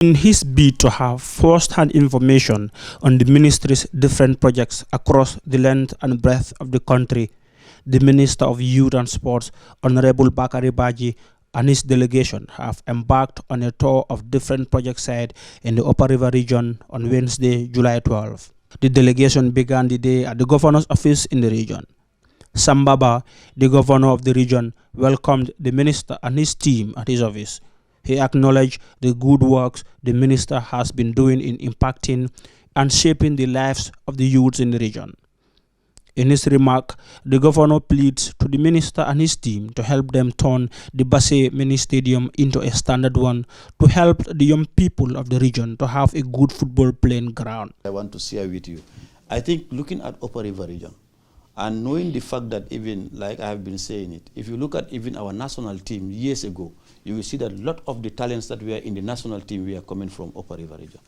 In his bid to have first-hand information on the ministry's different projects across the length and breadth of the country, the Minister of Youth and Sports, Honorable Bakari Baji, and his delegation have embarked on a tour of different project sites in the Upper River region on Wednesday, July 12. The delegation began the day at the governor's office in the region. Sambaba, the governor of the region, welcomed the minister and his team at his office. He acknowledged the good works the minister has been doing in impacting and shaping the lives of the youths in the region. In his remark, the governor pleads to the minister and his team to help them turn the Basse Mini Stadium into a standard one to help the young people of the region to have a good football playing ground. I want to share with you. I think looking at Upper River region and knowing the fact that even, like I have been saying it, if you look at even our national team years ago, you will see that a lot of the talents that were in the national team were coming from Upper River region.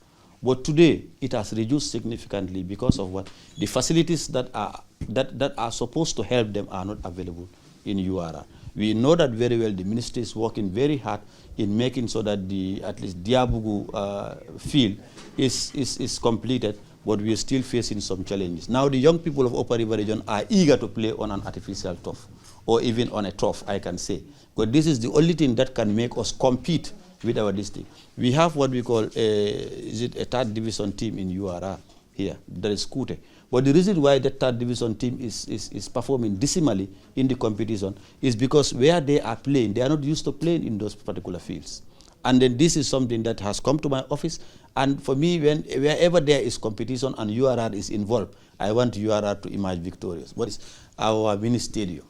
But today, it has reduced significantly because of what? The facilities that are supposed to help them are not available in URR. We know that very well. The ministry is working very hard in making sure that at least Diabugu field is completed, but we are still facing some challenges. Now the young people of Upper River region are eager to play on an artificial turf, or even on a turf, I can say. But this is the only thing that can make us compete with our district. We have what we call a third division team in URR here, that is Kute. But the reason why the third division team is performing dismally in the competition is because where they are playing, they are not used to playing in those particular fields. And then this is something that has come to my office. And for me, wherever there is competition and URR is involved, I want URR to emerge victorious. What is our mini stadium?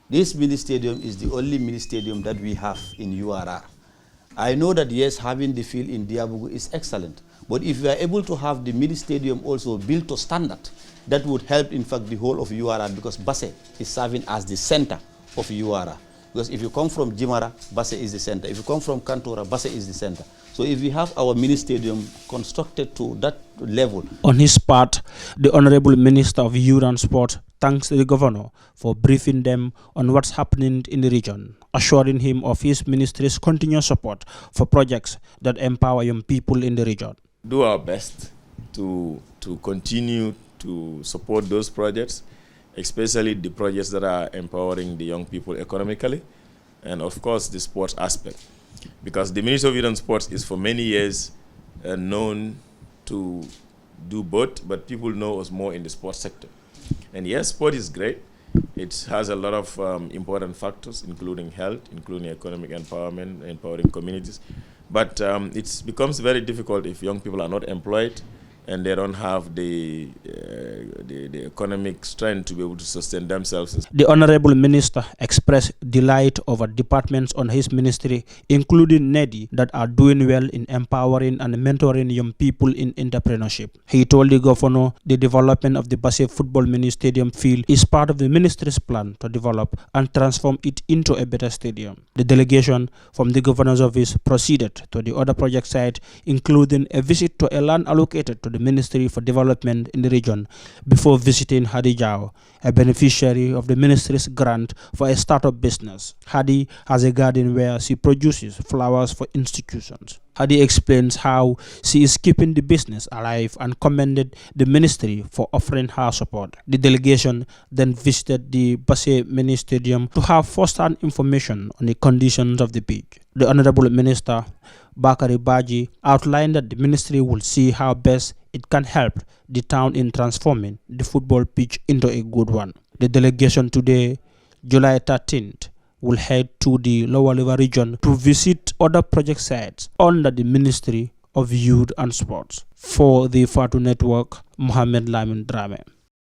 This mini stadium is the only mini stadium that we have in URR. I know that yes, having the field in Diabugu is excellent, but if we are able to have the mini stadium also built to standard, that would help in fact the whole of URR, because Basse is serving as the center of URR. Because if you come from Jimara, Basse is the center. If you come from Kantora, Basse is the center. So if we have our mini stadium constructed to that level. On his part, the Honorable Minister of Youth and Sport thanks the governor for briefing them on what's happening in the region, assuring him of his ministry's continuous support for projects that empower young people in the region. Do our best to continue to support those projects, especially the projects that are empowering the young people economically, and of course the sports aspect. Because the Ministry of Youth and Sports is for many years known to do both, but people know us more in the sports sector. And yes, sport is great. It has a lot of important factors, including health, including economic empowerment, empowering communities. But it becomes very difficult if young people are not employed and they don't have the economic strength to be able to sustain themselves. The Honorable Minister expressed delight over departments on his ministry, including NEDI, that are doing well in empowering and mentoring young people in entrepreneurship. He told the governor the development of the Basse Football Mini Stadium field is part of the ministry's plan to develop and transform it into a better stadium. The delegation from the governor's office proceeded to the other project site, including a visit to a land allocated to the Ministry for Development in the region before visiting Hadi Jao, a beneficiary of the ministry's grant for a startup business. Hadi has a garden where she produces flowers for institutions. Hadi explains how she is keeping the business alive and commended the ministry for offering her support. The delegation then visited the Basse Mini Stadium to have first-hand information on the conditions of the pitch. The Honorable Minister Bakari Baji outlined that the ministry will see how best it can help the town in transforming the football pitch into a good one. The delegation today, July 13th, will head to the Lower River region to visit other project sites under the Ministry of Youth and Sports. For the Fatu Network, Mohamed Lamin Drame.